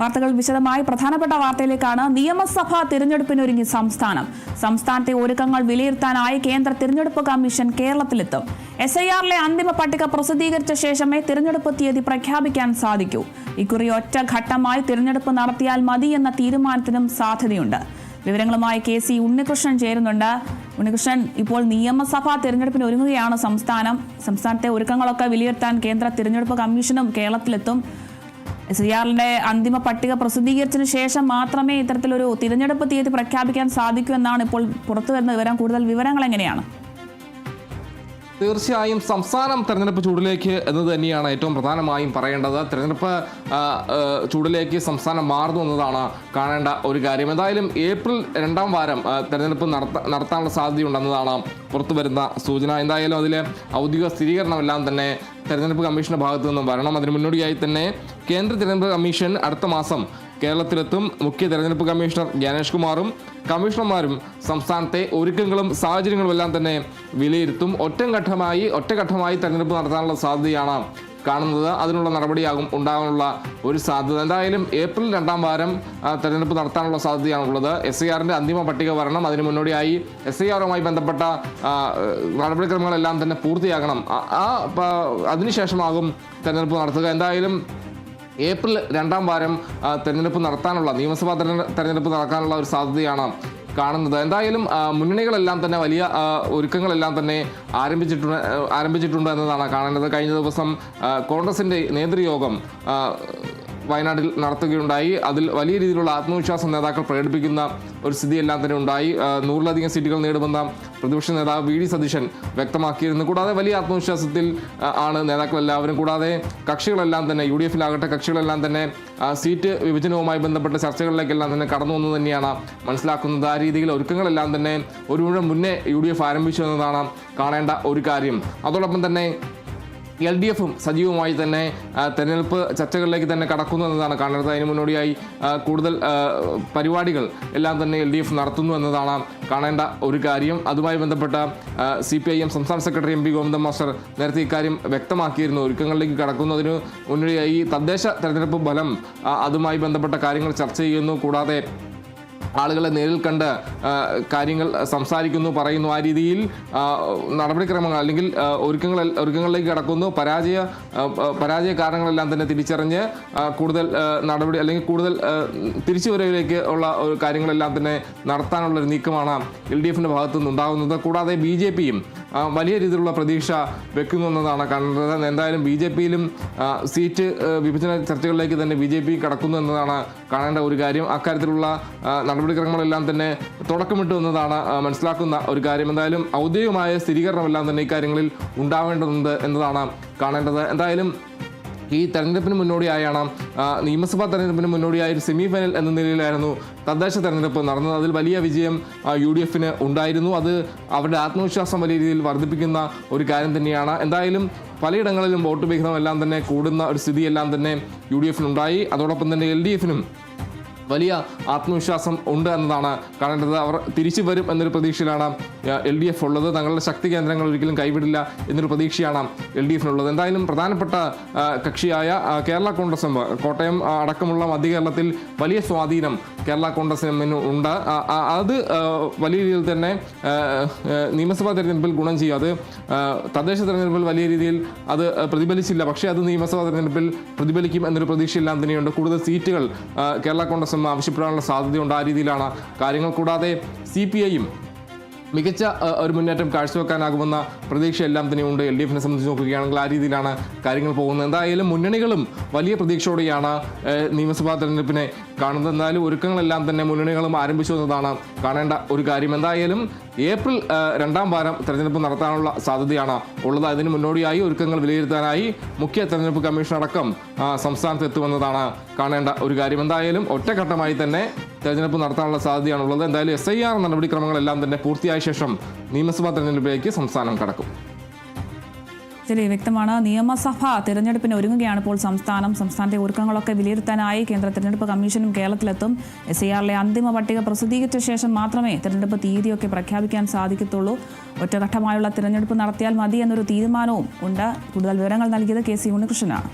വാർത്തകൾ വിശദമായി പ്രധാനപ്പെട്ട വാർത്തയിലേക്കാണ്. നിയമസഭാ തിരഞ്ഞെടുപ്പിനൊരുങ്ങി സംസ്ഥാനത്തെ ഒരുക്കങ്ങൾ വിലയിരുത്താനായി കേന്ദ്ര തിരഞ്ഞെടുപ്പ് കമ്മീഷൻ കേരളത്തിലെത്തും. SIRലെ അന്തിമ പട്ടിക പ്രസിദ്ധീകരിച്ച ശേഷമേ തിരഞ്ഞെടുപ്പ് തീയതി പ്രഖ്യാപിക്കാൻ സാധിക്കൂ. ഇക്കുറി ഒറ്റ ഘട്ടമായി തിരഞ്ഞെടുപ്പ് നടത്തിയാൽ മതി എന്ന തീരുമാനത്തിനും സാധ്യതയുണ്ട്. വിവരങ്ങളുമായി KC ഉണ്ണികൃഷ്ണൻ ചേരുന്നുണ്ട്. ഉണ്ണികൃഷ്ണൻ, ഇപ്പോൾ നിയമസഭാ തിരഞ്ഞെടുപ്പിന് ഒരുങ്ങുകയാണ് സംസ്ഥാനത്തെ ഒരുക്കങ്ങളൊക്കെ വിലയിരുത്താൻ കേന്ദ്ര തിരഞ്ഞെടുപ്പ് കമ്മീഷനും കേരളത്തിലെത്തും. SIRന്റെ അന്തിമ പട്ടിക പ്രസിദ്ധീകരിച്ചതിന് ശേഷം മാത്രമേ ഇത്തരത്തിലൊരു തിരഞ്ഞെടുപ്പ് തീയതി പ്രഖ്യാപിക്കാൻ സാധിക്കൂ എന്നാണ് ഇപ്പോൾ പുറത്തുവരുന്ന വിവരം. കൂടുതൽ വിവരങ്ങൾ എങ്ങനെയാണ്? തീർച്ചയായും സംസ്ഥാനം തെരഞ്ഞെടുപ്പ് ചൂടിലേക്ക് എന്നത് തന്നെയാണ് ഏറ്റവും പ്രധാനമായും പറയേണ്ടത്. തെരഞ്ഞെടുപ്പ് ചൂടിലേക്ക് സംസ്ഥാനം മാറുന്നു എന്നതാണ് കാണേണ്ട ഒരു കാര്യം. എന്തായാലും ഏപ്രിൽ 2ാം വാരം തെരഞ്ഞെടുപ്പ് നടത്താനുള്ള സാധ്യതയുണ്ടെന്നതാണ് പുറത്തു വരുന്ന സൂചന. എന്തായാലും അതിലെ ഔദ്യോഗിക സ്ഥിരീകരണമെല്ലാം തന്നെ തെരഞ്ഞെടുപ്പ് കമ്മീഷന്റെ ഭാഗത്തു നിന്നും വരണം. അതിന് മുന്നോടിയായി തന്നെ കേന്ദ്ര തെരഞ്ഞെടുപ്പ് കമ്മീഷൻ അടുത്ത മാസം കേരളത്തിലെത്തും. മുഖ്യ തെരഞ്ഞെടുപ്പ് കമ്മീഷണർ ജ്ഞാനേഷ് കുമാറും കമ്മീഷണർമാരും സംസ്ഥാനത്തെ ഒരുക്കങ്ങളും സാഹചര്യങ്ങളും എല്ലാം തന്നെ വിലയിരുത്തും. ഒറ്റഘട്ടമായി തെരഞ്ഞെടുപ്പ് നടത്താനുള്ള സാധ്യതയാണ് കാണുന്നത്. അതിനുള്ള നടപടിയാകും ഉണ്ടാകാനുള്ള ഒരു സാധ്യത. എന്തായാലും ഏപ്രിൽ 2ാം വാരം തെരഞ്ഞെടുപ്പ് നടത്താനുള്ള സാധ്യതയാണുള്ളത്. SIRന്റെ അന്തിമ പട്ടിക വരണം. അതിന് മുന്നോടിയായി SIRുമായി ബന്ധപ്പെട്ട നടപടിക്രമങ്ങളെല്ലാം തന്നെ പൂർത്തിയാകണം. അതിനുശേഷമാകും തെരഞ്ഞെടുപ്പ് നടത്തുക. എന്തായാലും ഏപ്രിൽ 2ാം വാരം നിയമസഭാ തെരഞ്ഞെടുപ്പ് നടക്കാനുള്ള ഒരു സാധ്യതയാണ് കാണുന്നത്. എന്തായാലും മുന്നണികളെല്ലാം തന്നെ വലിയ ഒരുക്കങ്ങളെല്ലാം തന്നെ ആരംഭിച്ചിട്ടുണ്ട് എന്നതാണ് കാണേണ്ടത്. കഴിഞ്ഞ ദിവസം കോൺഗ്രസിൻ്റെ നേതൃയോഗം വയനാട്ടിൽ നടത്തുകയുണ്ടായി. അതിൽ വലിയ രീതിയിലുള്ള ആത്മവിശ്വാസം നേതാക്കൾ പ്രകടിപ്പിക്കുന്ന ഒരു സ്ഥിതിയെല്ലാം തന്നെ ഉണ്ടായി. 100ലധികം സീറ്റുകൾ നേടുമെന്ന പ്രതിപക്ഷ നേതാവ് VD സതീശൻ വ്യക്തമാക്കിയിരുന്നു. കൂടാതെ വലിയ ആത്മവിശ്വാസത്തിൽ ആണ് നേതാക്കളെല്ലാവരും. കൂടാതെ കക്ഷികളെല്ലാം തന്നെ UDFിലാകട്ടെ കക്ഷികളെല്ലാം തന്നെ സീറ്റ് വിഭജനവുമായി ബന്ധപ്പെട്ട ചർച്ചകളിലേക്കെല്ലാം തന്നെ കടന്നു വന്നു തന്നെയാണ് മനസ്സിലാക്കുന്നത്. ആ രീതിയിൽ ഒരുക്കങ്ങളെല്ലാം തന്നെ ഒരു മുന്നേ UDF ആരംഭിച്ചു എന്നതാണ് കാണേണ്ട ഒരു കാര്യം. അതോടൊപ്പം തന്നെ LDFും സജീവമായി തന്നെ തെരഞ്ഞെടുപ്പ് ചർച്ചകളിലേക്ക് തന്നെ കടക്കുന്നു എന്നതാണ് കാണുന്നത്. അതിന് മുന്നോടിയായി കൂടുതൽ പരിപാടികൾ എല്ലാം തന്നെ LDF നടത്തുന്നു എന്നതാണ് കാണേണ്ട ഒരു കാര്യം. അതുമായി ബന്ധപ്പെട്ട CPIM സംസ്ഥാന സെക്രട്ടറി MP ഗോവിന്ദൻ മാസ്റ്റർ നേരത്തെ ഇക്കാര്യം വ്യക്തമാക്കിയിരുന്നു. ഒരുക്കങ്ങളിലേക്ക് കടക്കുന്നതിന് മുന്നോടിയായി തദ്ദേശ തെരഞ്ഞെടുപ്പ് ഫലം അതുമായി ബന്ധപ്പെട്ട കാര്യങ്ങൾ ചർച്ച ചെയ്യുന്നു. കൂടാതെ ആളുകളെ നേരിൽ കണ്ട് കാര്യങ്ങൾ സംസാരിക്കുന്നു, പറയുന്നു. ആ രീതിയിൽ നടപടിക്രമങ്ങൾ അല്ലെങ്കിൽ ഒരുക്കങ്ങളിലേക്ക് കടക്കുന്നു. പരാജയ കാരണങ്ങളെല്ലാം തന്നെ തിരിച്ചറിഞ്ഞ് കൂടുതൽ നടപടി അല്ലെങ്കിൽ കൂടുതൽ തിരിച്ചുവരവിലേക്ക് ഉള്ള കാര്യങ്ങളെല്ലാം തന്നെ നടത്താനുള്ളൊരു നീക്കമാണ് LDFിൻ്റെ ഭാഗത്തു നിന്നുണ്ടാകുന്നത്. കൂടാതെ BJPയും വലിയ രീതിയിലുള്ള പ്രതീക്ഷ വെക്കുന്നു എന്നതാണ് കാണുന്നത്. എന്തായാലും BJPയിലും സീറ്റ് വിഭജന ചർച്ചകളിലേക്ക് തന്നെ BJP കടക്കുന്നു എന്നതാണ് കാണേണ്ട ഒരു കാര്യം. അക്കാര്യത്തിലുള്ള നടപടിക്രമങ്ങളെല്ലാം തന്നെ തുടക്കമിട്ടു എന്നതാണ് മനസ്സിലാക്കുന്ന ഒരു കാര്യം. എന്തായാലും ഔദ്യോഗികമായ സ്ഥിരീകരണമെല്ലാം തന്നെ ഇക്കാര്യങ്ങളിൽ ഉണ്ടാവേണ്ടതുണ്ട് എന്നതാണ് കാണേണ്ടത്. എന്തായാലും ഈ തെരഞ്ഞെടുപ്പിന് മുന്നോടിയായാണ് നിയമസഭാ തെരഞ്ഞെടുപ്പിന് മുന്നോടിയായ ഒരു സെമി ഫൈനൽ എന്ന നിലയിലായിരുന്നു തദ്ദേശ തെരഞ്ഞെടുപ്പ് നടന്നത്. അതിൽ വലിയ വിജയം UDFിന് ഉണ്ടായിരുന്നു. അത് അവരുടെ ആത്മവിശ്വാസം വലിയ രീതിയിൽ വർദ്ധിപ്പിക്കുന്ന ഒരു കാര്യം തന്നെയാണ്. എന്തായാലും പലയിടങ്ങളിലും വോട്ട് വിഹിതം എല്ലാം തന്നെ കൂടുന്ന ഒരു സ്ഥിതിയെല്ലാം തന്നെ UDFിനുണ്ടായി. അതോടൊപ്പം തന്നെ LDFിനും വലിയ ആത്മവിശ്വാസം ഉണ്ട് എന്നതാണ് കാണേണ്ടത്. അവർ തിരിച്ചു വരും എന്നൊരു പ്രതീക്ഷയിലാണ് LDF ഉള്ളത്. തങ്ങളുടെ ശക്തി കേന്ദ്രങ്ങൾ ഒരിക്കലും കൈവിടില്ല എന്നൊരു പ്രതീക്ഷയാണ് LDFിനുള്ളത്. എന്തായാലും പ്രധാനപ്പെട്ട കക്ഷിയായ കേരള കോൺഗ്രസ് എം കോട്ടയം അടക്കമുള്ള മധ്യ കേരളത്തിൽ വലിയ സ്വാധീനം കേരള കോൺഗ്രസ് എമ്മിന് ഉണ്ട്. അത് വലിയ രീതിയിൽ തന്നെ നിയമസഭാ തെരഞ്ഞെടുപ്പിൽ ഗുണം ചെയ്യും. അത് തദ്ദേശ തെരഞ്ഞെടുപ്പിൽ വലിയ രീതിയിൽ അത് പ്രതിഫലിച്ചില്ല. പക്ഷേ അത് നിയമസഭാ തെരഞ്ഞെടുപ്പിൽ പ്രതിഫലിക്കും എന്നൊരു പ്രതീക്ഷയെല്ലാം തന്നെയുണ്ട്. കൂടുതൽ സീറ്റുകൾ കേരള കോൺഗ്രസ് ആവശ്യപ്പെടാനുള്ള സാധ്യതയുണ്ട്. ആ രീതിയിലാണ് കാര്യങ്ങൾ. കൂടാതെ CPIയും മികച്ച ഒരു മുന്നേറ്റം കാഴ്ചവെക്കാനാകുമെന്ന പ്രതീക്ഷയെല്ലാം തന്നെയുണ്ട്. LDFിനെ സംബന്ധിച്ച് നോക്കുകയാണെങ്കിൽ ആ രീതിയിലാണ് കാര്യങ്ങൾ പോകുന്നത്. എന്തായാലും മുന്നണികളും വലിയ പ്രതീക്ഷയോടെയാണ് നിയമസഭാ തെരഞ്ഞെടുപ്പിനെ കാണുന്നത്. എന്നാലും ഒരുക്കങ്ങളെല്ലാം തന്നെ മുന്നണികളും ആരംഭിച്ചു എന്നതാണ് കാണേണ്ട ഒരു കാര്യം. എന്തായാലും ഏപ്രിൽ 2ാം വാരം തെരഞ്ഞെടുപ്പ് നടത്താനുള്ള സാധ്യതയാണ് ഉള്ളത്. അതിന് മുന്നോടിയായി ഒരുക്കങ്ങൾ വിലയിരുത്താനായി മുഖ്യ തെരഞ്ഞെടുപ്പ് കമ്മീഷൻ അടക്കം സംസ്ഥാനത്ത് എത്തുമെന്നതാണ് കാണേണ്ട ഒരു കാര്യം. എന്തായാലും ഒറ്റഘട്ടമായി തന്നെ തെരഞ്ഞെടുപ്പ് നടത്താനുള്ള സാധ്യതയാണുള്ളത്. എന്തായാലും SIR നടപടിക്രമങ്ങളെല്ലാം തന്നെ പൂർത്തിയായ ശേഷം നിയമസഭാ തെരഞ്ഞെടുപ്പിലേക്ക് സംസ്ഥാനം കടക്കും. ശരി, വ്യക്തമാണ്. നിയമസഭാ തിരഞ്ഞെടുപ്പിന് ഒരുങ്ങുകയാണ് ഇപ്പോൾ സംസ്ഥാനത്തെ ഒരുക്കങ്ങളൊക്കെ വിലയിരുത്താനായി കേന്ദ്ര തിരഞ്ഞെടുപ്പ് കമ്മീഷനും കേരളത്തിലെത്തും. SIRലെ അന്തിമ പട്ടിക പ്രസിദ്ധീകരിച്ച ശേഷം മാത്രമേ തിരഞ്ഞെടുപ്പ് തീയതിയൊക്കെ പ്രഖ്യാപിക്കാൻ സാധിക്കത്തുള്ളൂ. ഒറ്റഘട്ടമായുള്ള തിരഞ്ഞെടുപ്പ് നടത്തിയാൽ മതി എന്നൊരു തീരുമാനവും ഉണ്ട്. കൂടുതൽ വിവരങ്ങൾ നൽകിയത് KC ഉണ്ണികൃഷ്ണനാണ്.